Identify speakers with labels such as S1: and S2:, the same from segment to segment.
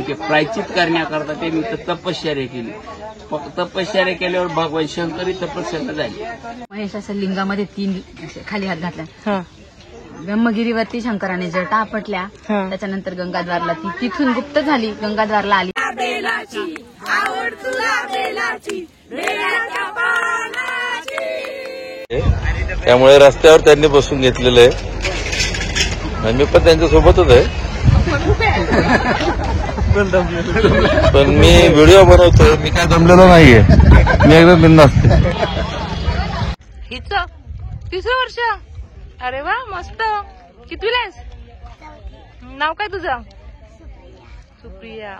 S1: प्रायचित करण्याकरता त्यांनी इथं तपश्चर्या केली. तपश्चर्या केल्यावर भगवान शंकरी तपस्याला झाले.
S2: महेशाच्या लिंगामध्ये 3 खाली हात घातला. ब्रह्मगिरीवरती शंकराने जटा आपटल्या. त्याच्यानंतर गंगाद्वारला ती तिथून गुप्त झाली, गंगाद्वारला आली.
S3: त्यामुळे रस्त्यावर त्यांनी बसून घेतलेलं आहे. मी पण त्यांच्या सोबतच आहे, पण मी व्हिडिओ बनवतोय. मी काय जमलेलो नाहीये, मी एकदम बिनधास्त आहे.
S4: हिचं 3रं वर्ष. अरे वा, मस्त. कितवीला आहेस? नाव काय तुझं? सुप्रिया.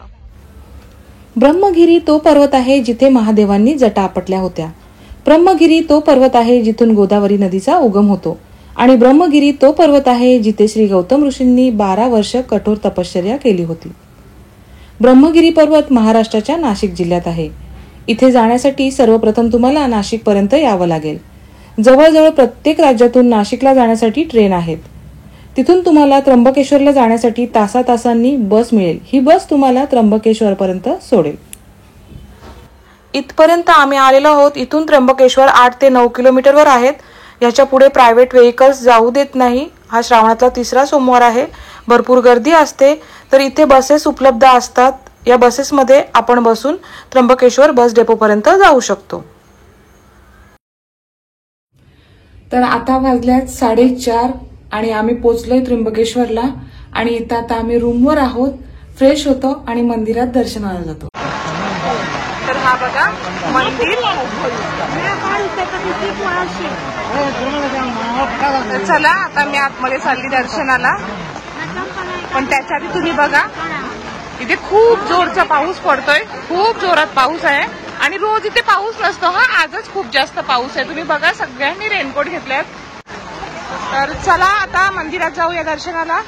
S5: ब्रह्मगिरी तो पर्वत आहे जिथे महादेवांनी जटा आपटल्या होत्या. ब्रह्मगिरी तो पर्वत आहे जिथून गोदावरी नदीचा उगम होतो. आणि ब्रह्मगिरी तो पर्वत आहे जिथे श्री गौतम ऋषींनी 12 वर्ष कठोर तपश्चर्या केली होती. ब्रह्मगिरी पर्वत महाराष्ट्राच्या नाशिक जिल्ह्यात आहे. इथे जाण्यासाठी सर्वप्रथम तुम्हाला नाशिक पर्यंत यावं लागेल. जवळजवळ प्रत्येक राज्यातून नाशिकला जाण्यासाठी ट्रेन आहेत. तिथून तुम्हाला त्र्यंबकेश्वरला जाण्यासाठी तासातासांनी बस मिळेल. ही बस तुम्हाला त्र्यंबकेश्वर पर्यंत सोडेल. इथपर्यंत आम्ही आलेलो आहोत. इथून त्र्यंबकेश्वर 8 ते 9 किलोमीटरवर आहेत. याच्या पुढे प्रायव्हेट व्हेकल्स जाऊ देत नाही. हा श्रावणातला 3रा सोमवार आहे. भरपूर गर्दी असते. तर इथे बसेस उपलब्ध असतात. या बसेसमध्ये आपण बसून त्र्यंबकेश्वर बस डेपोपर्यंत जाऊ शकतो. तर आता वाजल्यात 4:30 आणि आम्ही पोहोचलोय त्र्यंबकेश्वरला. आणि इथं आता आम्ही रूमवर आहोत. फ्रेश होतो आणि मंदिरात दर्शनाला जातो.
S4: तर हा बघा मंदिर. चला आता मी आतमध्ये चालली दर्शनाला. पण त्याच्या आधी तुम्ही बघा, इथे खूप जोरचा पाऊस पडतोय. खूप जोरात पाऊस आहे. आणि रोज इथे पाऊस नसतो. आजच खूप जास्त पाऊस आहे. तुम्ही बघा, सगळ्यांनी रेनकोट घेतलेत. तर चला आता मंदिरात जाऊया दर्शनाला.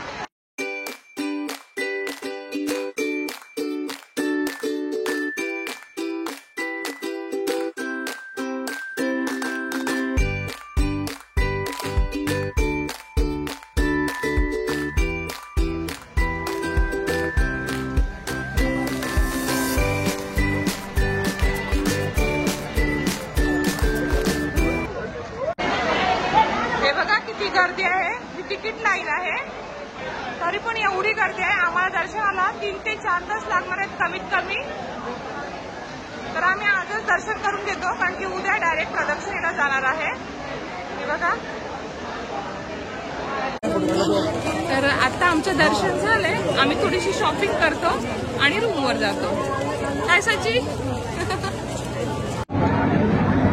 S4: गर्दी आहे. ही तिकीट लाईन आहे. तरी पण एवढी गर्दी आहे. आम्हाला दर्शनाला 3 ते 4 तास लागणार आहेत कमीत कमी. तर आम्ही आजच दर्शन करून घेतो, कारण की उद्या डायरेक्ट प्रदक्षिणेला जाणार आहे. हे बघा. तर आता आमचं दर्शन झालंय. आम्ही थोडीशी शॉपिंग करतो आणि रूमवर जातो. काय सची?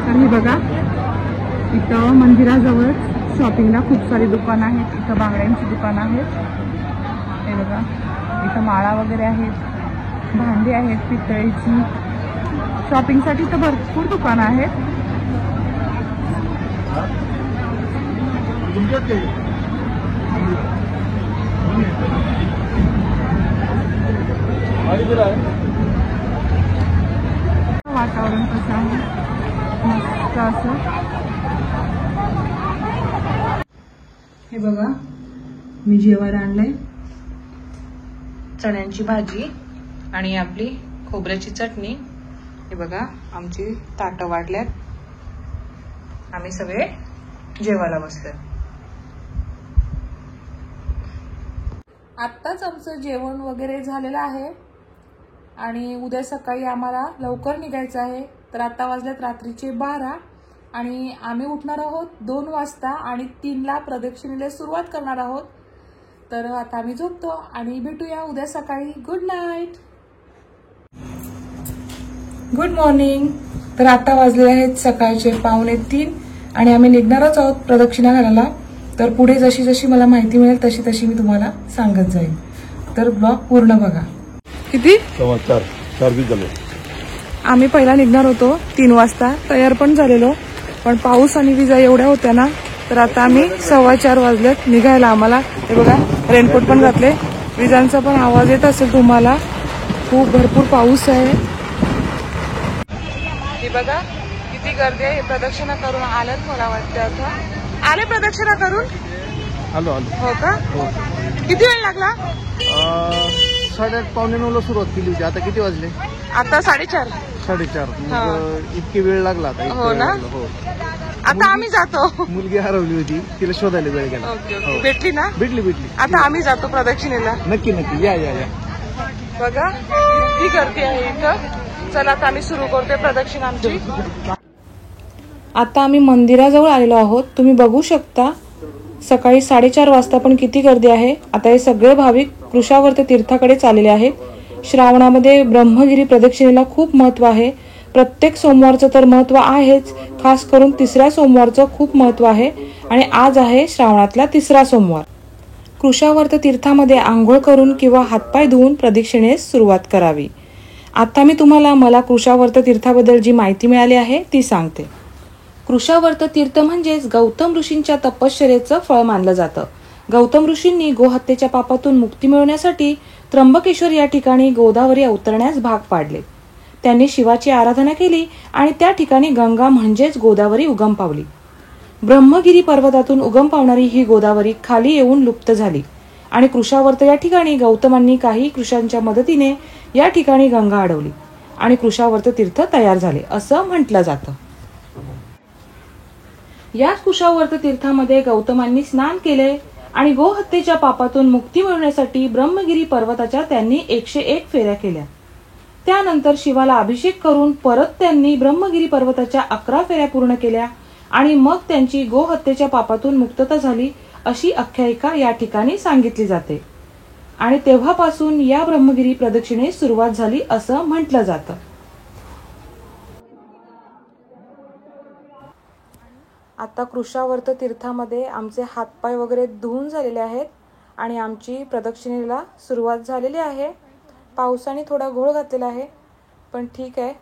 S4: तर हे बघा, इथं मंदिराजवळ शॉपिंगला खूप सारी दुकानं आहेत. इथं बांगड्यांची दुकानं आहेत. हे बघा, इथं माळा वगैरे आहेत, भांडी आहेत पितळेची. शॉपिंगसाठी तर भरपूर दुकानं आहेत. वातावरण कसं आहे, मस्त असं. हे बघा, मी जेवायला आणलंय चण्यांची भाजी आणि आपली खोबऱ्याची चटणी. हे बघा, आमची ताटं वाढल्यात. आम्ही सगळे जेवायला बसलोय. आत्ताच आमचं जेवण वगैरे झालेलं आहे आणि उद्या सकाळी आम्हाला लवकर निघायचं आहे. तर आता वाजल्यात रात्रीचे 12 आणि आम्ही उठणार आहोत 2 वाजता आणि 3ला प्रदक्षिणेला सुरुवात करणार आहोत. तर आता आम्ही झोपतो आणि भेटूया उद्या सकाळी. Good night.
S5: Good morning. तर आता वाजले आहेत सकाळचे 2:45 आणि आम्ही निघणारच आहोत प्रदक्षिणा घालायला. तर पुढे जशी जशी मला माहिती मिळेल तशी तशी मी तुम्हाला सांगत जाईल. तर ब्लॉग पूर्ण बघा.
S4: किती?
S3: 4:20 झाले.
S4: आम्ही पहिला निघणार होतो 3 वाजता. तयार पण झालेलो, पण पाऊस आणि विजा एवढ्या होत्या ना. तर आता आम्ही 4:15 वाजलेत निघायला आम्हाला. हे बघा, रेनकोट पण घातले. विजांचा पण आवाज येत असेल तुम्हाला. खूप भरपूर पाऊस आहे. हे बघा किती गर्दी आहे. प्रदक्षिणा करून आल्यात मला वाटतं. आता आले प्रदक्षिणा करून.
S3: आलो.
S4: हो का? किती वेळ लागला?
S6: 8:30 पावणे 9ला सुरुवात केली होती. आता किती वाजले?
S4: आता 4:30.
S6: 4:30. मग इतके वेळ लागला आता.
S4: हो ना?
S6: हो.
S4: आता आम्ही जातो.
S6: मुलगी हरवली होती, तिला शोधायला वेळ गेला.
S4: ओके. भेटली ना?
S6: भेटली.
S4: आता आम्ही जातो प्रदक्षिणेला.
S6: नक्की या.
S4: बघा किती गर्दी आहे इथं. चला आता आम्ही सुरू करतोय प्रदक्षिणा आमची.
S5: आता आम्ही मंदिराजवळ आलेलो आहोत. तुम्ही बघू शकता सकाळी 4:30 वाजता पण किती गर्दी आहे. आता हे सगळे भाविक कृशावर्त तीर्थाकडे चाललेले आहेत. श्रावणामध्ये ब्रह्मगिरी प्रदक्षिणेला खूप महत्व आहे. प्रत्येक सोमवारचं तर महत्व आहेच, खास करून 3ऱ्या सोमवारचं खूप महत्व आहे. आणि आज आहे श्रावणातला 3रा सोमवार. कृशावर्त तीर्थामध्ये आंघोळ करून किंवा हातपाय धुवून प्रदक्षिणेस सुरुवात करावी. आता मी तुम्हाला मला कृशावर्त तीर्थाबद्दल जी माहिती मिळाली आहे ती सांगते. कृशावर्त तीर्थ म्हणजेच गौतम ऋषींच्या तपश्चर्येचं फळ मानलं जातं. गौतम ऋषींनी गोहत्येच्या पापातून मुक्ती मिळवण्यासाठी त्र्यंबकेश्वर या ठिकाणी गोदावरी अवतरण्यास भाग पाडले. त्यांनी शिवाची आराधना केली आणि त्या ठिकाणी गंगा म्हणजेच गोदावरी उगम पावली. ब्रह्मगिरी पर्वतातून उगम पावणारी ही गोदावरी खाली येऊन लुप्त झाली आणि कृशावर्त या ठिकाणी गौतमांनी काही कृषांच्या मदतीने या ठिकाणी गंगा अडवली आणि कृशावर्त तीर्थ तयार झाले असं म्हटलं जातं. याच कृशावर्त तीर्थामध्ये गौतमांनी स्नान केले आणि गोहत्येच्या पापातून मुक्ती मिळवण्यासाठी ब्रह्मगिरी पर्वताच्या त्यांनी 101 फेऱ्या केल्या. त्यानंतर शिवाला अभिषेक करून परत त्यांनी ब्रह्मगिरी पर्वताच्या 11 फेऱ्या पूर्ण केल्या आणि मग त्यांची गोहत्येच्या पापातून मुक्तता झाली अशी आख्यायिका या ठिकाणी सांगितली जाते. आणि तेव्हापासून या ब्रह्मगिरी प्रदक्षिणेस सुरुवात झाली असं म्हटलं जातं. आता कृशावर्त तीर्थामध्ये आमचे हातपाय वगैरे धुवून झालेले आहेत आणि आमची प्रदक्षिणेला सुरुवात झालेली आहे. पावसाने थोडा घोळ घातलेला आहे पण ठीक आहे.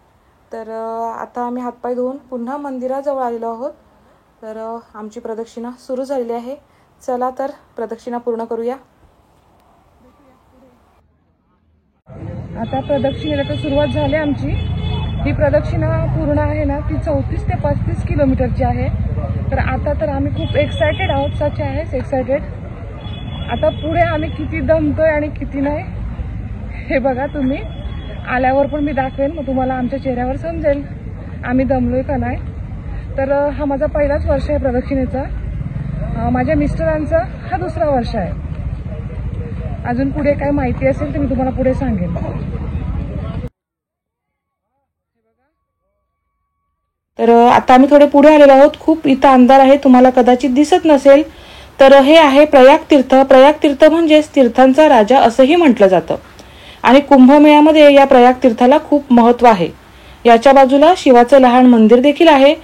S5: तर आता आम्ही हातपाय धुवून पुन्हा मंदिराजवळ आलेलो आहोत. तर आमची प्रदक्षिणा सुरू झालेली आहे. चला तर प्रदक्षिणा पूर्ण करूया.
S4: आता प्रदक्षिणेला तर सुरुवात झाली आमची. ही प्रदक्षिणा पूर्ण आहे ना ती 34 ते 35 किलोमीटरची आहे. तर आता तर आम्ही खूप एक्सायटेड आहोत. सच आहे एक्सायटेड. आता पुढे आम्ही किती दमतोय आणि किती नाही हे बघा तुम्ही. आल्यावर पण मी दाखवेन, मग तुम्हाला आमच्या चेहऱ्यावर समजेल आम्ही दमलोय का नाही. तर हा माझा पहिलाच वर्ष आहे प्रदक्षिणेचा. माझ्या मिस्टरांचा हा 2रा वर्ष आहे. अजून पुढे काय माहिती असेल तर मी तुम्हाला पुढे सांगेन.
S5: तर आता आम्ही थोडे पुढे आलेलो आहोत. खूप इथं अंधार आहे, तुम्हाला कदाचित दिसत नसेल. तर हे आहे प्रयाग तीर्थ. प्रयाग तीर्थ म्हणजेच तीर्थांचा राजा असंही म्हटलं जातं आणि कुंभमेळ्यामध्ये या प्रयाग तीर्थाला खूप महत्व आहे. याच्या बाजूला शिवाचं लहान मंदिर देखील आहे.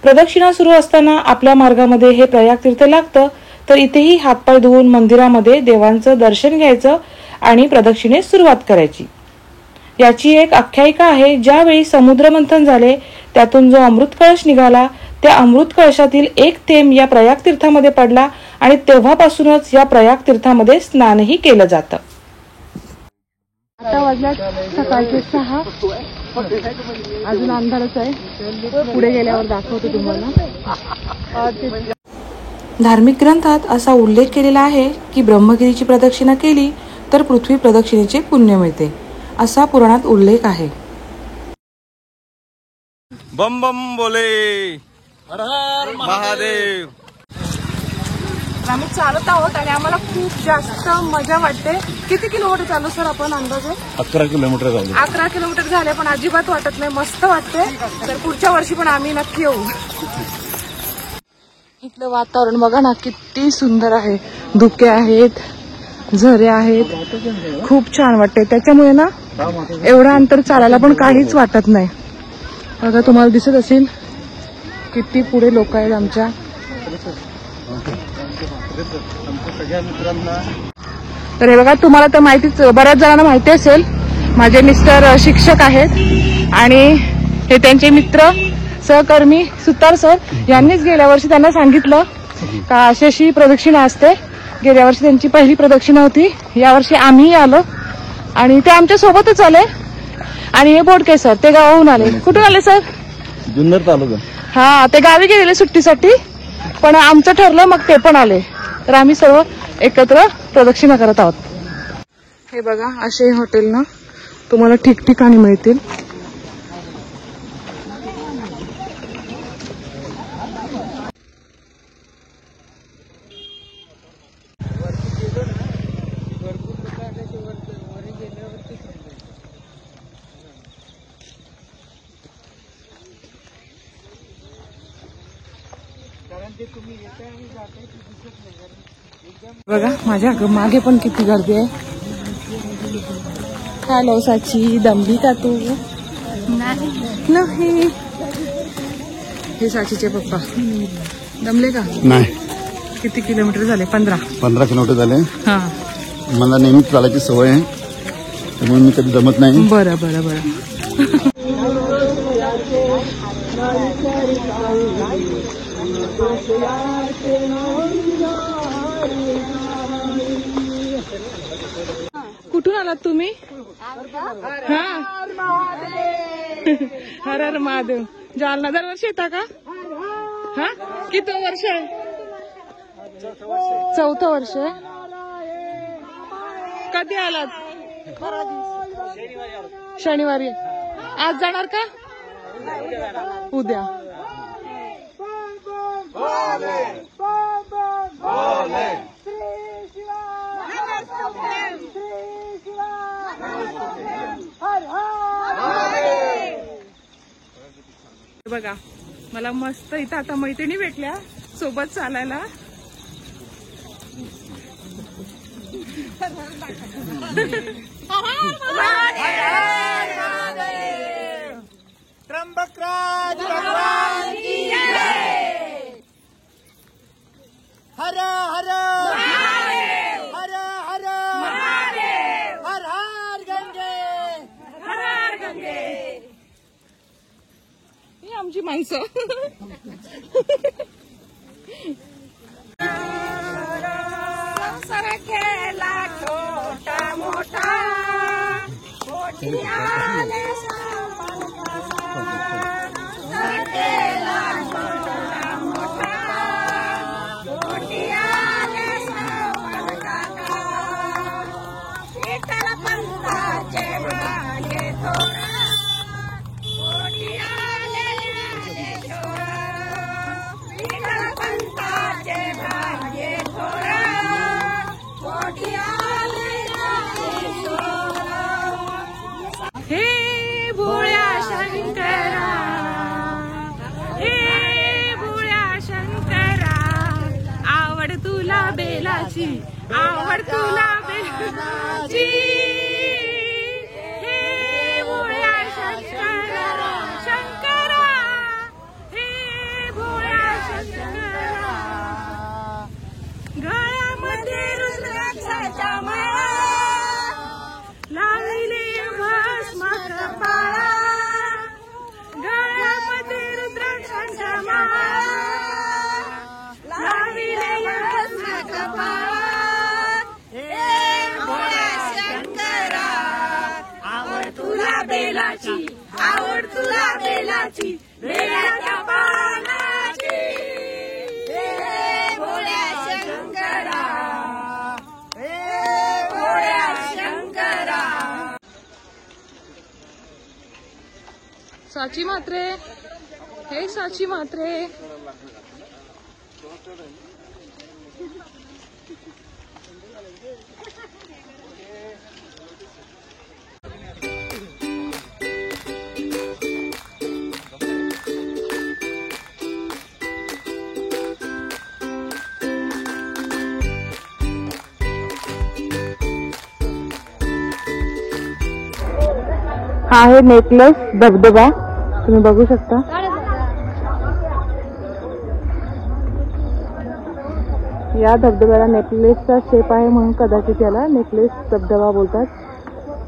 S5: प्रदक्षिणा सुरू असताना आपल्या मार्गामध्ये हे प्रयाग तीर्थ लागतं. तर इथेही हातपाय धुवून मंदिरामध्ये देवांचं दर्शन घ्यायचं आणि प्रदक्षिणेस सुरुवात करायची. याची एक आख्यायिका आहे. ज्यावेळी समुद्र मंथन झाले त्यातून जो अमृत कळश निघाला त्या अमृत कळशातील एक थेंब या प्रयाग तीर्थामध्ये पडला आणि तेव्हापासूनच या प्रयाग तीर्थामध्ये स्नानही केलं जातं.
S4: आता वाजल्यात सकाळचे 6. अजून अंधारच आहे. पुढे गेल्यावर दाखवतो तुम्हाला.
S5: धार्मिक ग्रंथात असा उल्लेख केलेला आहे की ब्रह्मगिरीची प्रदक्षिणा केली तर पृथ्वी प्रदक्षिणेचे पुण्य मिळते असा पुराणात उल्लेख आहे.
S3: बम बम बोले हर हर महादेव.
S4: आम्ही चालत आहोत आणि आम्हाला खूप जास्त मजा वाटते. किती किलोमीटर चालू सर आपण अंदाजे?
S3: 11 किलोमीटर झाले.
S4: 11 किलोमीटर झाले पण अजिबात वाटत नाही. मस्त वाटते. तर पुढच्या वर्षी पण आम्ही नक्की येऊ. इथलं वातावरण बघा ना किती सुंदर आहे. धुके आहेत, झरे आहेत, खूप छान वाटते. त्याच्यामुळे ना एवढं अंतर चालायला पण काहीच वाटत नाही. बघा तुम्हाला दिसत असेल किती पुढे लोक आहेत आमच्या. तर हे बघा तुम्हाला तर माहितीच, बऱ्याच जणांना माहिती असेल माझे मिस्टर शिक्षक आहेत आणि हे त्यांचे मित्र सहकर्मी सुतार सर यांनीच गेल्या वर्षी त्यांना सांगितलं का अशी प्रदक्षिणा असते. गेल्या वर्षी त्यांची पहिली प्रदक्षिणा होती. यावर्षी आम्ही आलो आणि ते आमच्या सोबतच आले. आणि हे बोडके सर ते गावाहून आले. कुठून आले सर?
S3: जुन्नर तालुका.
S4: हा ते गावी गेलेले सुट्टीसाठी पण आमचं ठरलं मग ते पण आले. तर आम्ही सर्व एकत्र प्रदक्षिणा करत आहोत. हे बघा असे हॉटेल ना तुम्हाला ठिकठिकाणी मिळतील. बघा माझ्या मागे पण किती गर्दी आहे. हॅलो साची, दमली का तू? नाही. हे साचीचे पप्पा दमले का?
S7: नाही.
S4: किती किलोमीटर झाले? 15
S7: किलोमीटर झाले.
S4: हा,
S7: मला नेहमी चालायची सवय आहे त्यामुळे मी कधी जमत नाही.
S4: बरं बरं बरं. कुठून आलात तुम्ही? हा, हर हर महादेव. जालना दरवर्षी येता का? हा, किती वर्ष आहे? 4थं वर्ष आहे. कधी आलात? शनिवारी. आज जाणार का? उद्या. बघा मला मस्त इथं आता मैत्रिणी भेटल्या सोबत चालायला.
S6: त्र्यंबकराज भगवान की जय. हर हर महादेव, हर हर महादेव, हर हर गंगे, हर हर गंगे.
S4: ही आमची माणसं.
S8: संसार केला छोटा मोठा, मोठी आले
S4: बेलाची, आवड तुला बेलाची. हे भोळ्या शंकरा, शंकरा, हे भोळ्या शंकरा. गळ्यामध्ये रुद्राक्षाच्या माळा, लावले भस्म कपाळा. गळ्यामध्ये रुद्राक्षाच्या माळा, बेलाची, आवड तुला बेलाची, बेलाच्या पानाची. हे भोळ्या शंकरा, हे भोळ्या शंकरा. साची म्हात्रे, हे साची म्हात्रे. हा आहे नेकलेस धबधबा, तुम्ही बघू शकता. या धबधब्याला नेकलेसचा शेप आहे म्हणून कदाचित याला नेकलेस धबधबा बोलतात.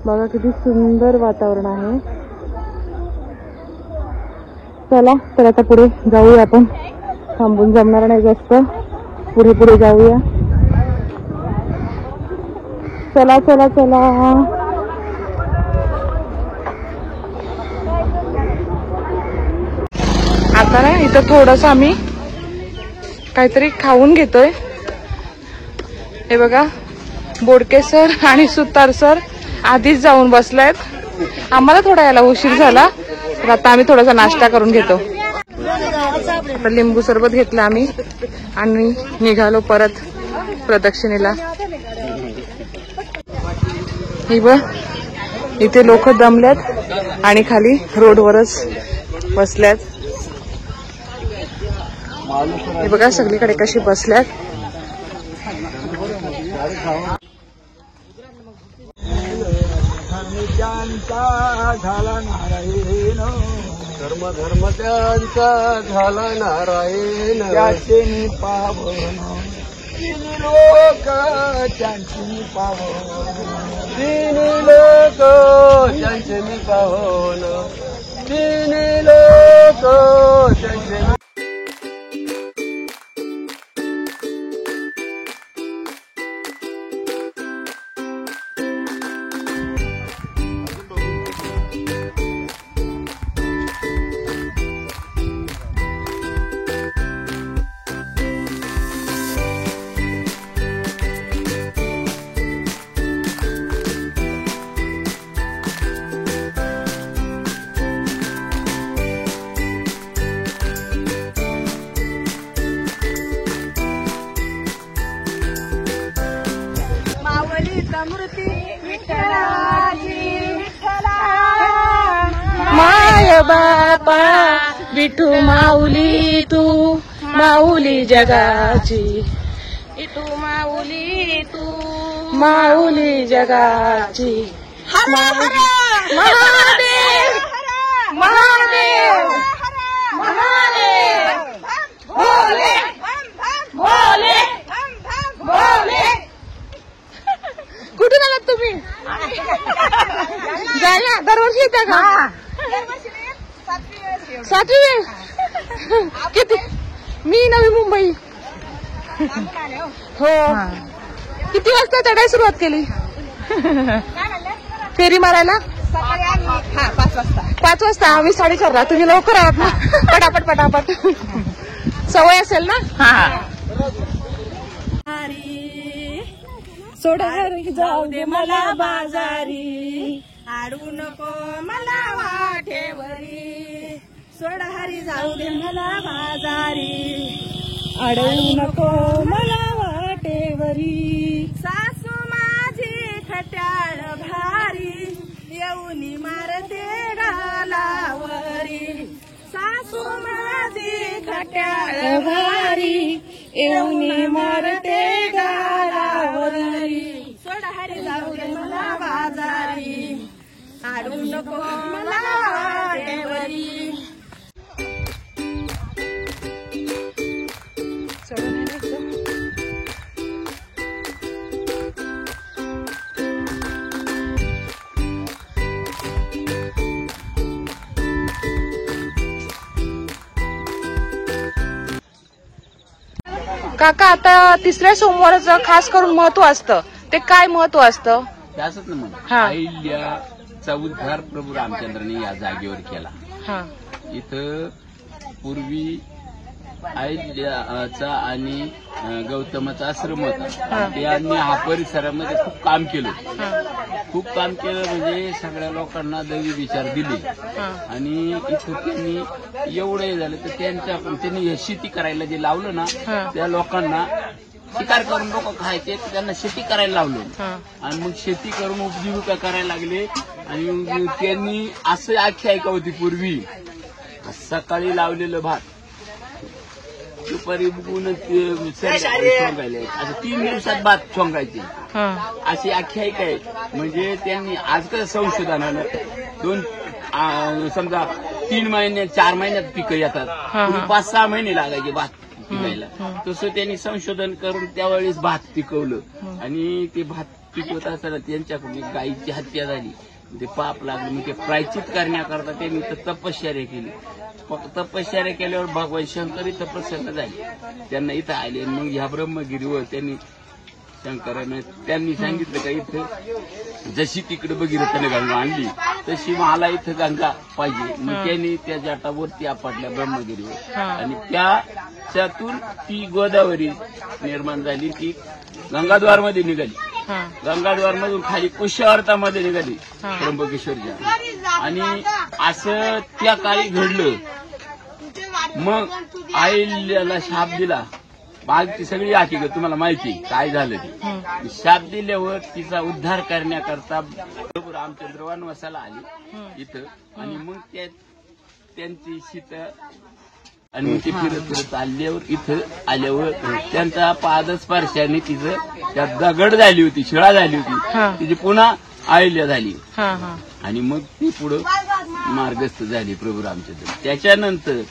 S4: बघा किती सुंदर वातावरण आहे. चला तर आता पुढे जाऊया आपण. थांबून जमणार नाही जास्त, पुढे पुढे जाऊया. चला चला चला. आता ना इथं थोडस आम्ही काहीतरी खाऊन घेतोय. हे बघा बोडके सर आणि सुतार सर आधीच जाऊन बसलायत. आम्हाला थोडा यायला उशीर झाला, तर आता आम्ही थोडासा नाश्ता करून घेतो. लिंबू सरबत घेतलं आम्ही आणि निघालो परत प्रदक्षिणेला. ही बघ, इथे लोक दमल्यात आणि खाली रोडवरच बसल्यात. हे बघा सगळीकडे कशी बसल्यात.
S6: झाला नारायण धर्म धर्म त्यांचा झाला नारायण त्याचे मी पावन तीन लोक त्यांची मी पावन तीन लोक त्यांचे मी पावन तीन लोक त्यांचे मी
S4: माय बापा विठू माऊली तू माऊली जगाची विठू माऊली तू माऊली जगाची. महादेव महादेव महादेव भोले भोले भोले. कुठून आलात तुम्ही? जायला दरवर्षी येता का? 7वी वेळ. किती? मी नवी मुंबई. हो. किती वाजता चढायला सुरुवात केली? फेरी मारायला 5 वाजता. आम्ही 4:30. तुम्ही लवकर आहात ना? पटापट पटापट. सवय असेल ना?
S8: सोडहरी जाऊ दे मला बाजारी आडू नको मला वाटेवरी सोडहरी जाऊ दे मला बाजारी अडवू नको मला वाटेवरी सासू माझी खट्याळ भारी येऊनी मारते गालावरी सासू माझी खट्याळ भारी येऊनी मारते गालावरी सोडहरी जाऊ दे मला बाजारी आडू नको मला वाटेवरी.
S4: काका, आता तिसऱ्या सोमवाराचं खास करून महत्व असतं, ते काय महत्व असतं?
S1: असंच ना मग,
S4: हा.
S1: अहिल्याचा उद्धार प्रभू रामचंद्राने या जागेवर केला.
S4: हा.
S1: इथं पूर्वी अहिल्याचा आणि गौतमाचा आश्रम होता. त्यांनी हा परिसरामध्ये खूप काम केलं. खूप काम केलं म्हणजे सगळ्या लोकांना दैवी विचार दिले. आणि इथं त्यांनी एवढं झालं तर त्यांनी हे शेती करायला जे लावलं ना, त्या लोकांना शिकार करून लोक खायचे, त्यांना शेती करायला लावलं. आणि मग शेती करून उपजीविका करायला लागले. आणि त्यांनी असं आख्यायिका होती पूर्वी, सकाळी लावलेलं भात दुपारी बघून सोंगायला, असं 3 दिवसात भात सोंगायचे, अशी आख्यायिका आहे. म्हणजे त्यांनी आज कसं संशोधनानं समजा 3 महिन्यात 4 महिन्यात पिकं येतात, 5-6 महिने लागायचे भात पिकायला. तसं त्यांनी संशोधन करून त्यावेळेस भात पिकवलं. आणि ते भात पिकवत असताना त्यांच्याकडून गायीची हत्या झाली, ते पाप लागले. मग ते प्रायचित करण्याकरता त्यांनी तपश्चर्या केली. तपश्चर्या केल्यावर भगवान शंकर इथं प्रसन्न झाले, त्यांना इथं आले. मग ह्या ब्रह्मगिरीवर त्यांनी सांगितलं का इथं जशी तिकडे भगीरथाने गंगा आणली तशी मला इथं गंगा पाहिजे. मग त्यांनी त्या जाटावरती आपटल्या ब्रह्मगिरीवर, आणि त्याच्यातून ती गोदावरी निर्माण झाली, ती गंगाद्वार मध्ये निघाली. गंगाद्वार मधून खाली कुशावर्तामध्ये निघाली त्र्यंबकेश्वरच्या. आणि असं त्या काळी घडलं. मग आईला शाप दिला. बागची सगळी हकीकत तुम्हाला माहिती काय झालं ती. शाप दिल्यावर तिचा उद्धार करण्याकरता प्रभू रामचंद्र वनवासाला आले इथं. आणि मग त्यांची सीता आणि मग ते फिरत आल्यावर इथं आल्यावर त्यांचा पादस्पर्शाने तिचं त्यात दगड झाली होती, शिळा झाली होती, तिची पुन्हा आहिल्या झाली. आणि मग ती पुढं मार्गस्थ झाली प्रभू रामचंद्र. त्याच्यानंतर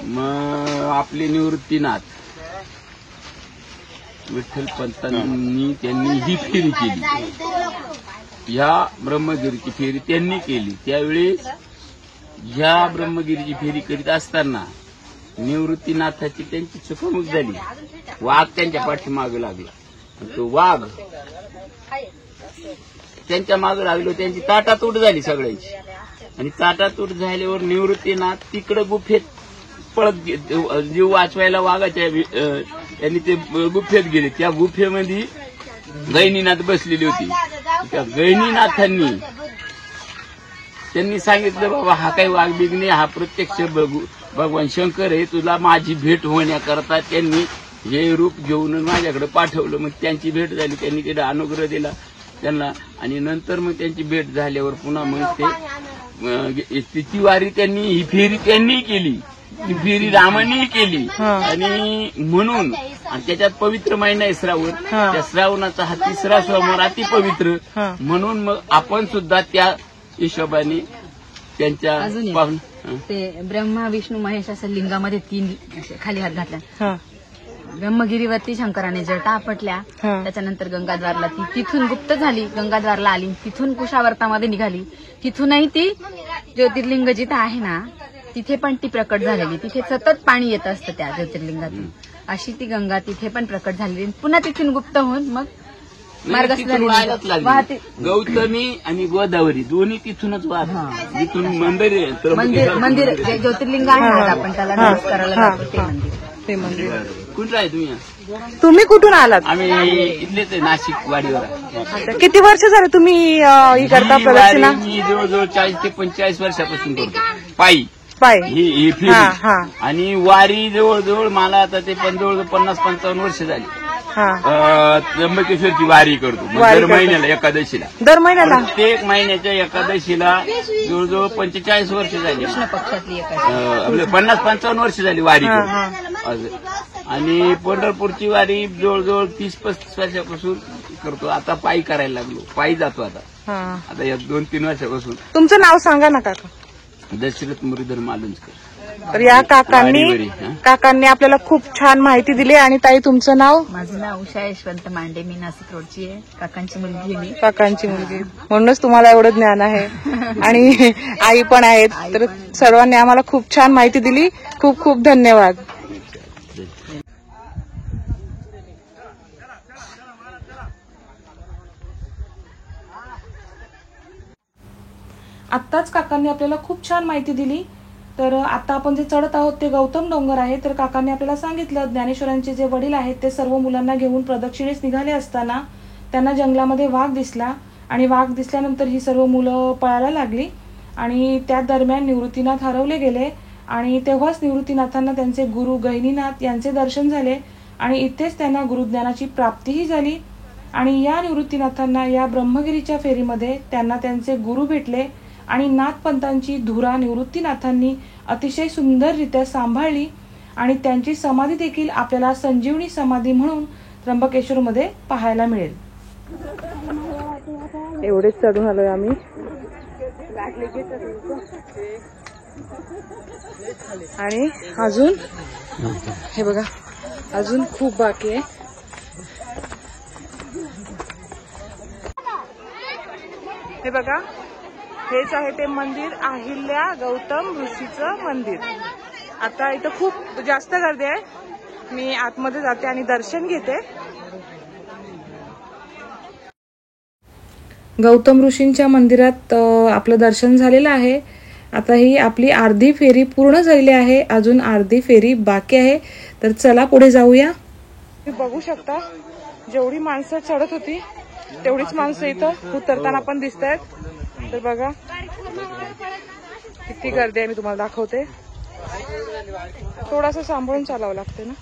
S1: मग आपले निवृत्तीनाथ विठ्ठल पंतांनी त्यांनी ही फेरी केली. ह्या ब्रह्मगिरीची फेरी त्यांनी केली. त्यावेळी ह्या ब्रह्मगिरीची फेरी करीत असताना निवृत्तीनाथाची त्यांची चुकमूक झाली. वाघ त्यांच्या पाठीमागे लागला. तो वाघ त्यांच्या मागे लागलो. त्यांची ताटातूट झाली सगळ्यांची. आणि ताटातूट झाल्यावर निवृत्तीनाथ तिकडे गुफेत पळत जीव वाचवायला वाघाच्या त्यांनी ते गुफेत गेले. त्या गुफेमध्ये गैनीनाथ बसलेली होती. त्या गैनीनाथांनी त्यांनी सांगितलं बाबा हा काही वाघ बिग नाही, हा प्रत्यक्ष भगवान शंकर आहे. तुला माझी भेट होण्याकरता त्यांनी हे रूप घेऊन माझ्याकडे पाठवलं. मग त्यांची भेट झाली. त्यांनी तिला अनुग्रह दिला त्यांना. आणि नंतर मग त्यांची भेट झाल्यावर पुन्हा मग ती वारी त्यांनी ही फेरी त्यांनी केली. ती फेरी रामाने केली. आणि म्हणून त्याच्यात पवित्र महिना आहे श्रावण. त्या श्रावणाचा हा तिसरा सोमवार अति पवित्र. म्हणून मग आपण सुद्धा त्या हिशोबाने त्यांच्या
S2: ते ब्रह्मा विष्णू महेश असं लिंगामध्ये 3 खाली हात घातला. ब्रह्मगिरीवरती शंकराने जटा आपटल्या. त्याच्यानंतर गंगाद्वारला ती तिथून गुप्त झाली, गंगाद्वारला आली. तिथून कुशावर्तामध्ये निघाली. तिथूनही ती ज्योतिर्लिंग जिथं आहे ना तिथे पण ती प्रकट झालेली. तिथे सतत पाणी येत असतं त्या ज्योतिर्लिंगातून. अशी ती गंगा तिथे पण प्रकट झालेली. पुन्हा तिथून गुप्त होऊन मग
S1: वाहते. गौतमी आणि गोदावरी दोन्ही तिथूनच वाहत. तिथून
S2: मंदिर ज्योतिर्लिंग आहे आपण त्याला नमस्काराला जातो ते मंदिर.
S1: कुठं आहे
S4: तुम्ही कुठून आलात?
S1: आम्ही इथलेच आहे, नाशिक वाडीवर.
S4: किती वर्ष झाले तुम्ही ही करता प्रदक्षिणा?
S1: मी जवळजवळ 40 ते 45 वर्षापासून करतो पायी
S4: ही
S1: फेरी. आणि वारी जवळजवळ मला आता ते पण जवळजवळ 50-55 वर्ष झाली. त्र्यंबकेश्वरची वारी करतो दर महिन्याला एकादशीला. प्रत्येक महिन्याच्या एकादशीला जवळजवळ 45 वर्ष झाली. आपले 50-55 वर्ष झाली वारी करतो. आणि पंढरपूरची वारी जवळजवळ 30-35 वर्षापासून करतो. आता पायी करायला लागलो. पायी जातो आता या 2-3 वर्षापासून.
S4: तुमचं नाव सांगा ना काका.
S1: दशरथ मुरलीधर मालुंजकर.
S4: तर या काकांनी आपल्याला खूप छान माहिती दिली. आणि ताई तुमचं नाव?
S2: माझं नाव उषा यशवंत मांडे. मी नाशिक रोडची आहे. काकांची मुलगी आहे.
S4: काकांची मुलगी म्हणूनच तुम्हाला एवढं ज्ञान आहे. आणि आई पण आहेत. तर सर्वांनी आम्हाला खूप छान माहिती दिली. खूप खूप धन्यवाद.
S5: आत्ताच काकांनी आपल्याला खूप छान माहिती दिली. तर आता आपण जे चढत आहोत ते गौतम डोंगर आहे. तर काकांनी आपल्याला सांगितलं ज्ञानेश्वरांचे जे वडील आहेत ते सर्व मुलांना घेऊन प्रदक्षिणेस निघाले असताना त्यांना जंगलामध्ये वाघ दिसला. आणि वाघ दिसल्यानंतर ही सर्व मुलं पळायला लागली. आणि त्या दरम्यान निवृत्तीनाथ हरवले गेले. आणि तेव्हाच निवृत्तीनाथांना त्यांचे गुरु गहिनीनाथ यांचे दर्शन झाले. आणि इथेच त्यांना गुरुज्ञानाची प्राप्तीही झाली. आणि या निवृत्तीनाथांना या ब्रह्मगिरीच्या फेरीमध्ये त्यांना त्यांचे गुरु भेटले. आणि नाथपंतांची धुरा निवृत्तीनाथांनी अतिशय सुंदररित्या सांभाळली. आणि त्यांची समाधी देखील आपल्याला संजीवनी समाधी म्हणून त्र्यंबकेश्वरमध्ये पाहायला मिळेल.
S4: एवढेच चढून आलोय आम्ही. आणि अजून हे बघा अजून खूप बाकी आहे. हे बघा हेच आहे ते मंदिर, अहिल्या गौतम ऋषीचं मंदिर. आता इथं खूप जास्त गर्दी आहे. मी आतमध्ये जाते आणि दर्शन घेते.
S5: गौतम ऋषींच्या मंदिरात आपलं दर्शन झालेलं आहे. आता ही आपली अर्धी फेरी पूर्ण झालेली आहे. अजून अर्धी फेरी बाकी आहे. तर चला पुढे जाऊया.
S4: तुम्ही बघू शकता जेवढी माणसं चढत होती तेवढीच माणसं इथं उतरताना पण दिसत आहेत. तर बघा किती गर्दी आहे, मी तुम्हाला दाखवते. थोडंसं सांभाळून चालावं लागते ना,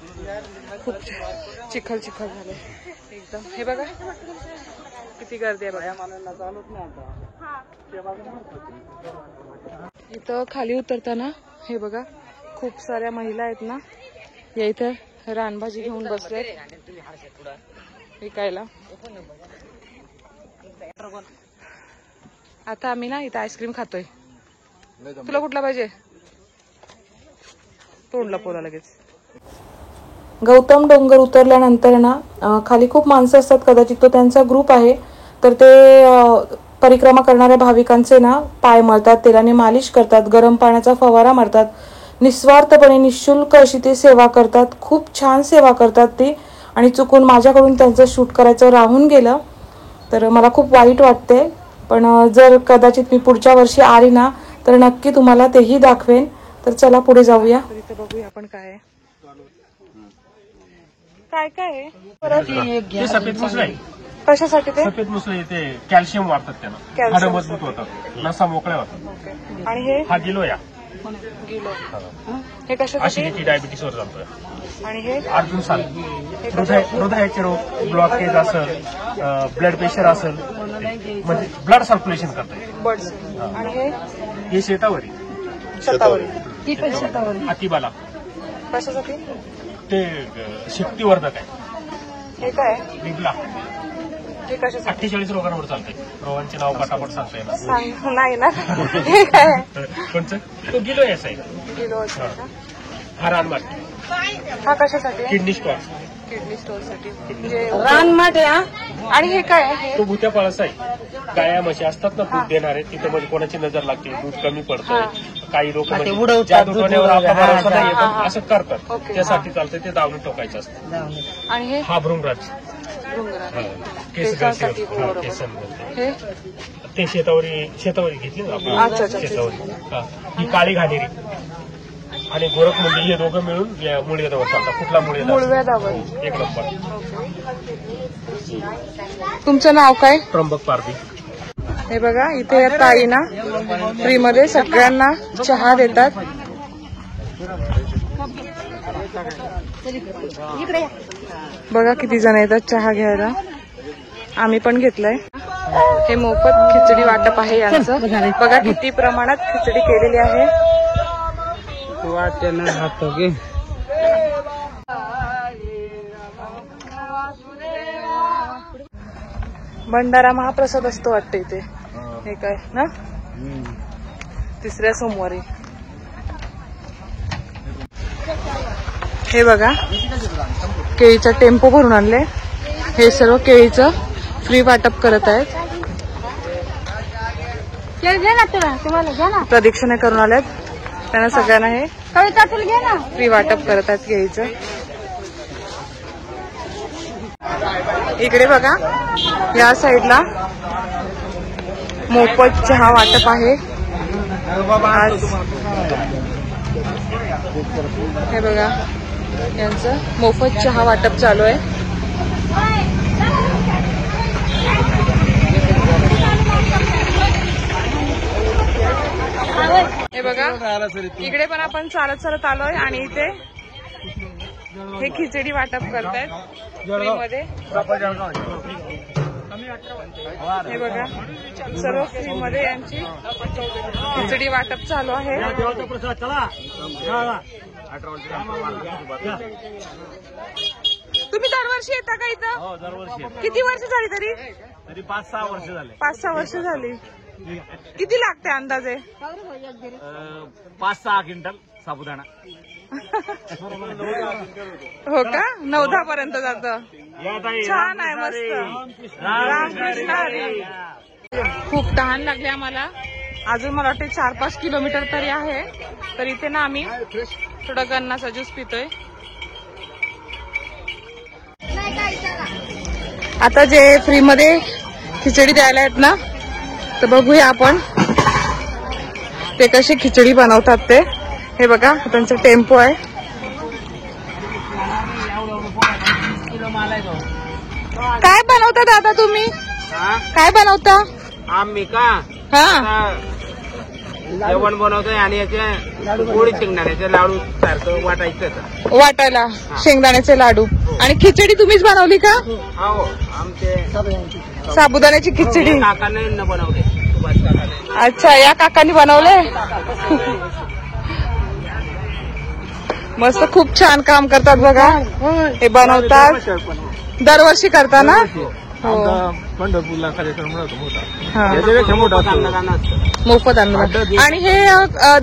S4: खूप चिखल चिखल झाले एकदम. हे बघा किती गर्दी आहे बघा. इथं खाली उतरताना हे बघा खूप साऱ्या महिला आहेत ना, या इथं रानभाजी घेऊन बसले विकायला. आता आम्ही ना इथं आईस्क्रीम खातोय. तुला कुठला पाहिजे? तोंडला पोला लगेच.
S5: गौतम डोंगर उतरल्यानंतर ना खाली खूप माणसं असतात, कदाचित तो त्यांचा ग्रुप आहे. तर ते परिक्रमा करणाऱ्या भाविकांचे ना पाय मळतात, तेलाने मालिश करतात, गरम पाण्याचा फवारा मारतात. निस्वार्थपणे निशुल्क अशी ते सेवा करतात. खूप छान सेवा करतात ती. आणि चुकून माझ्याकडून त्यांचं शूट करायचं राहून गेलं तर मला खूप वाईट वाटते. पण जर कदाचित मी पुढच्या वर्षी आली ना तर नक्की तुम्हाला तेही दाखवेन. तर चला पुढे जाऊया.
S4: इथे बघूया आपण काय आहे. काय काय आहे?
S9: ते सफेद मुसळे आहे.
S4: कशासाठी ते?
S9: सफेद मुसळे ते कॅल्शियम वाढतात, त्यानं हाडं मजबूत होतात, नसा मोकळ्या होतात.
S4: आणि हे
S9: हा गिलोया
S4: किलो. हे कशासाठी?
S9: असिडिटी डायबिटीस वर चालतोय.
S4: आणि हे
S9: अर्जुन साल हृदयाचे रोग, ब्लॉकेज असेल, ब्लड प्रेशर असेल, म्हणजे ब्लड सर्क्युलेशन करतंय.
S4: बर्ड्स. आणि
S9: हे शेतावरी
S4: शतावरी.
S9: अतिबाला
S4: कशासाठी?
S9: ते शक्तिवर्धक आहे.
S4: हे काय?
S9: बिबला
S4: हे कशासाठी?
S9: 48 रोगांवर चालतंय. रोगांचे नाव पटापट सांगता येणार
S4: सांग नाही ना. हे काय?
S9: कोणचं? तो गिलोयाचा आहे.
S4: किलो.
S9: हा रानमाट.
S4: हा कशासाठी?
S9: Kidney stone.
S4: किडनी स्टोन साठी रानमाट आहे. आणि हे काय आहे?
S9: तो भुत्या पळसा आहे. गाया म्हशी असतात ना दूध देणारे, तिथे म्हणजे कोणाची नजर लागते, दूध कमी पडतंय, काही लोक जादू टोण्यावर आपला भरोसा नाही पण असं करतात, त्यासाठी चालतंय. ते दावणी टोकायचं असतं.
S4: आणि हे
S9: हा भृंगराज
S4: केसांसाठी. हे
S9: ते शेतावरी घेतली ना आपण, शेतावरी. ही काळी घाणेरी आणि गोरखमुंडी हे दोघं मिळून मुळव्याधावर चालतात. कुठला
S4: मुळव्याधावर?
S9: एक नंबर.
S4: तुमचं नाव काय?
S9: त्र्यंबक पारधी.
S4: हे बघा इथे ताई ना फ्री मध्ये सगळ्यांना चहा देतात. बघा किती जण येतात चहा घ्यायला. आम्ही पण घेतलाय. हे मोफत खिचडी वाटप आहे यांचं. बघा किती प्रमाणात खिचडी केलेली आहे. भंडारा महाप्रसाद असतो वाटतं इथे. हे काय ना, तिसऱ्या सोमवारी. हे बघा केळीचा टेम्पो भरून आणले. हे सर्व केळीचं फ्री वाटप करत आहेत. प्रदक्षिणा करून आल्यात. त्यांना सगळ्यांना हे फ्री वाटप करत आहेत केळीचं. इकडे बघा या साईडला मोफत चहा वाटप आहे आज. हे बघा यांचं मोफत चहा वाटप चालू आहे. हे बघा इकडे पण आपण चालत चालत आलोय आणि इथे हे खिचडी वाटप करतायत फ्रीमध्ये. हे बघा सर्व फ्रीमध्ये यांची खिचडी वाटप चालू आहे. तुम्ही दरवर्षी येता का इथं?
S9: हो दरवर्षी.
S4: किती वर्ष झाली तरी?
S9: 5-6 वर्ष झाले.
S4: 5-6 वर्ष झाली. किती लागते अंदाजे?
S9: 5-6 क्विंटल साबुदाणा.
S4: हो का? 9-10 पर्यंत जातं. छान आहे मस्त. रामकृष्ण हरी. खूप तहान लागली आम्हाला. अजून मला वाटते 4-5 किलोमीटर तरी आहे. तर इथे ना आम्ही थोडा गन्नाचा ज्यूस पितोय. आता जे फ्रीमध्ये खिचडी द्यायला आहेत ना, तर बघूया आपण ते कशी खिचडी बनवतात ते. हे बघा त्यांचा टेम्पो आहे. काय बनवता दादा तुम्ही? काय बनवता
S10: आम्ही का
S4: हा
S10: जेवण बनवतोय आणि याचे गोडी शेंगदाण्याचे लाडू सारखं वाटायचं
S4: वाटायला शेंगदाण्याचे लाडू आणि खिचडी तुम्हीच बनवली का
S10: हो आमचे
S4: साबुदाण्याची खिचडी
S10: काकाने बनवले सुभाष काकाने
S4: अच्छा या काकांनी बनवले मस्त खूप छान काम करतात बघा हे बनवतात दरवर्षी करता ना हो
S3: पंढरपूरला कार्यक्रम
S4: मोफत अन्नदान आणि हे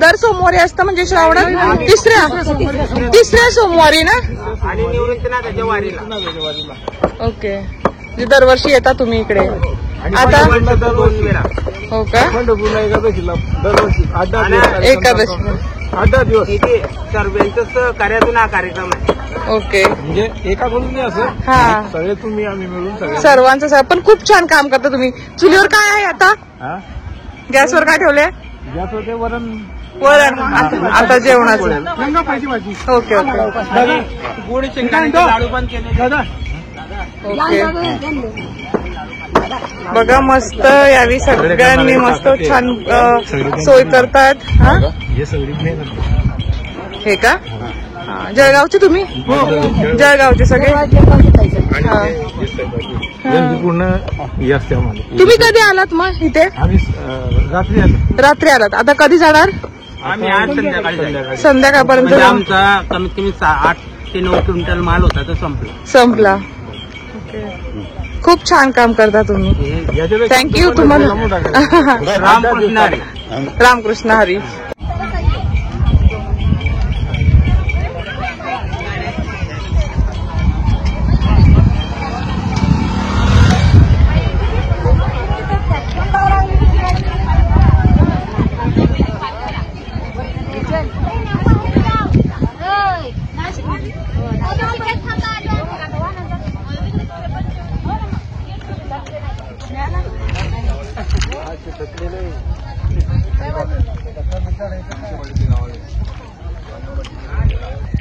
S4: दर सोमवारी असतं म्हणजे श्रावणात तिसऱ्या सोमवारी ना
S10: आणि निवृत्तीनाथाच्या वारीला
S4: ओके म्हणजे दरवर्षी येता तुम्ही इकडे आता
S10: 2 वेळा
S4: हो का
S3: पंढरपूरला एकादशीला दरवर्षी
S4: एकादशी
S3: 8-10 दिवस
S10: इथे सर्वांचं कार्यातून हा कार्यक्रम आहे
S4: ओके
S3: म्हणजे एकाकडून नाही असं
S4: हा
S3: सगळे तुम्ही आम्ही मिळून सगळे
S4: सर्वांचं पण खूप छान काम करता तुम्ही चुलीवर काय आहे आता गॅसवर काय ठेवले
S3: गॅसवर ते वरण
S4: आता जेवणाचं
S3: भाजी
S4: ओके ओके
S10: गोडी शेंगदाण्याचे लाडू पण केले
S4: ओके बघा मस्त यावी सगळ्यांनी मस्त छान सोय करतात हा
S3: हे सगळी
S4: हे का जळगावचे तुम्ही जळगावचे सगळे
S3: पूर्ण हे असते आम्हाला
S4: तुम्ही कधी आलात मग इथे
S3: आम्ही
S4: रात्री आलात आता कधी जाणार
S10: आम्ही आज संध्याकाळी
S4: संध्याकाळपर्यंत
S10: आमचा कमीत कमी 8 ते 9 क्विंटल माल होता तो
S4: संपला खूप छान काम करता तुम्ही थँक्यू तुम्हाला
S10: रामकृष्ण हरी
S4: रामकृष्ण हरी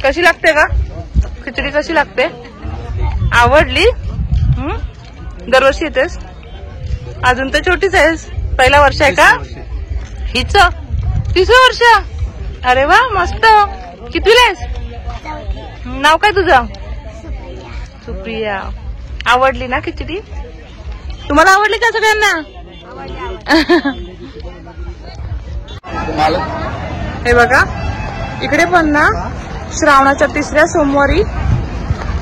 S4: कशी लागते का खिचडी कशी लागते आवडली दरवर्षी येतेस अजून तर छोटीच आहेस पहिला वर्ष आहे का हिच 3रं वर्ष अरे वा मस्त कितवीला आहेस नाव काय तुझं सुप्रिया आवडली ना खिचडी तुम्हाला आवडली का सगळ्यांना हे बघा इकडे पण ना श्रावणाच्या 3ऱ्या सोमवारी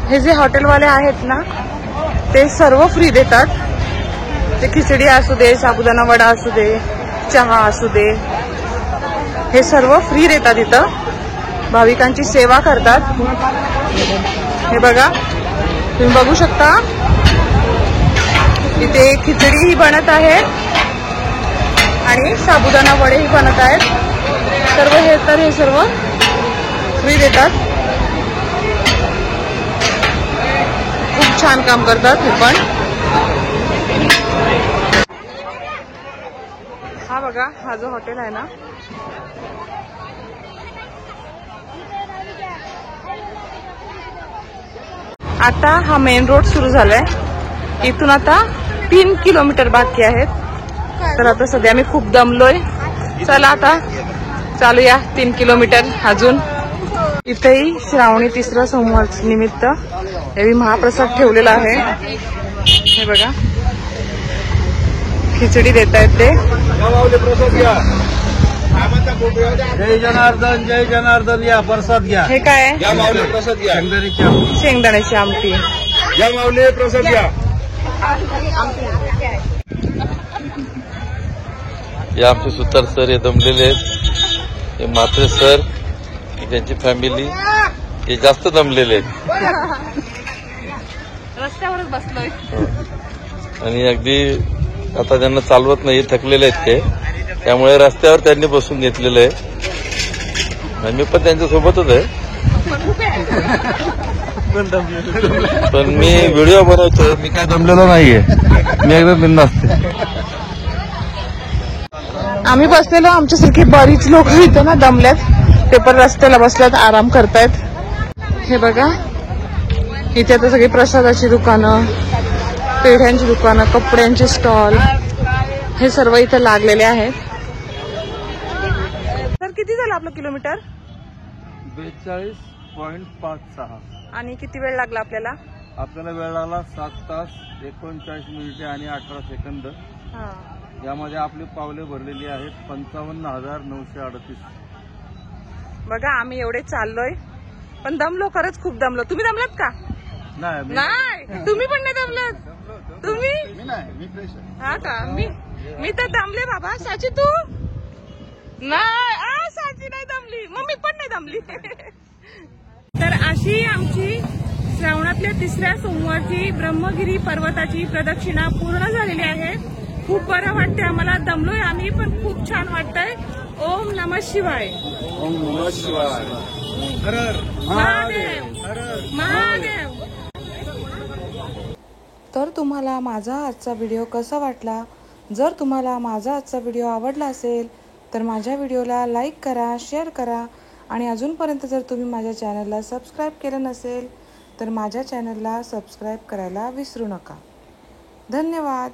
S4: हे जे हॉटेलवाले आहेत ना ते सर्व फ्री देतात ते खिचडी असू दे साबुदाणा वडा असू दे चहा असू दे हे सर्व फ्री देतात इथं भाविकांची सेवा करतात हे बघा तुम्ही बघू शकता इथे खिचडीही बनत आहे आणि साबुदाणा वडेही बनत आहेत हे सर्व फ्री देतात खूप छान काम करतात हे पण हा बघा हा जो हॉटेल आहे ना आता हा मेन रोड सुरू झालाय इथून आता 3 किलोमीटर बाकी आहेत तर आता सध्या मी खूप दमलोय चला आता चालूया 3 किलोमीटर अजून इथेही श्रावणी 3रा सोमवार निमित्त यावी महाप्रसाद ठेवलेला आहे हे बघा खिचडी देत आहेत ते
S3: जय जनार्दन या प्रसाद घ्या
S4: हे काय
S3: प्रसाद घ्या
S4: शेंगदाण्याची आमटी
S3: या माऊली प्रसाद घ्या हे आमचे सुतार सर हे दमलेले आहेत हे म्हात्रे सर त्यांची फॅमिली हे जास्त दमलेले आहेत
S4: रस्त्यावरच बसलोय
S3: आणि अगदी आता त्यांना चालवत नाही थकलेले आहेत ते त्यामुळे रस्त्यावर त्यांनी बसून घेतलेलं आहे आणि मी पण त्यांच्या सोबतच आहे पण मी व्हिडिओ बनवतोय मी काय दमलेलो नाहीये मी एकदम बिंदास्त
S4: आम्ही बसलेलो आमच्यासारखी बरीच लोक इथं ना दमल्यात ते पण रस्त्याला बसल्यात आराम करतायत हे बघा इथे आता सगळी प्रसादाची दुकानं पेढ्यांची दुकानं, कपड्यांचे स्टॉल हे सर्व इथे लागलेले आहेत. तर किती झालं आपलं किलोमीटर?
S3: 42.56.
S4: आणि किती वेळ लागला आपल्याला?
S3: आपल्याला वेळ लागला 7 तास 39 मिनिटे आणि 18 सेकंद. यामध्ये आपली पावले भरलेली आहेत 55,938.
S4: बघा आम्ही एवढे चाललोय पण दमलो, खरंच खूप दमलो. तुम्ही दमलात का? नाही, तुम्ही पण नाही दमलात? तुम्ही हा का? मी तर दमले बाबा. साची तू? नाही, साची नाही दमली, मम्मी पण नाही दमली. तर अशी आमची श्रावणातल्या 3ऱ्या सोमवारची ब्रह्मगिरी पर्वताची प्रदक्षिणा पूर्ण झालेली आहे. खूप बरं वाटतंय आम्हाला, दमलोय आम्ही पण खूप छान वाटतंय. ओम नमः शिवाय.
S7: ओम नमः शिवाय.
S3: हर हर
S4: महादेव. महादेव.
S5: तर तुम्हाला माझा आजचा व्हिडिओ कसा वाटला? जर तुम्हाला माझा आजचा व्हिडिओ आवडला असेल तर माझ्या व्हिडिओला लाईक करा, शेअर करा आणि अजूनपर्यंत जर तुम्ही माझ्या चॅनलला सबस्क्राईब केलं नसेल तर माझ्या चॅनलला सबस्क्राईब करायला विसरू नका. धन्यवाद.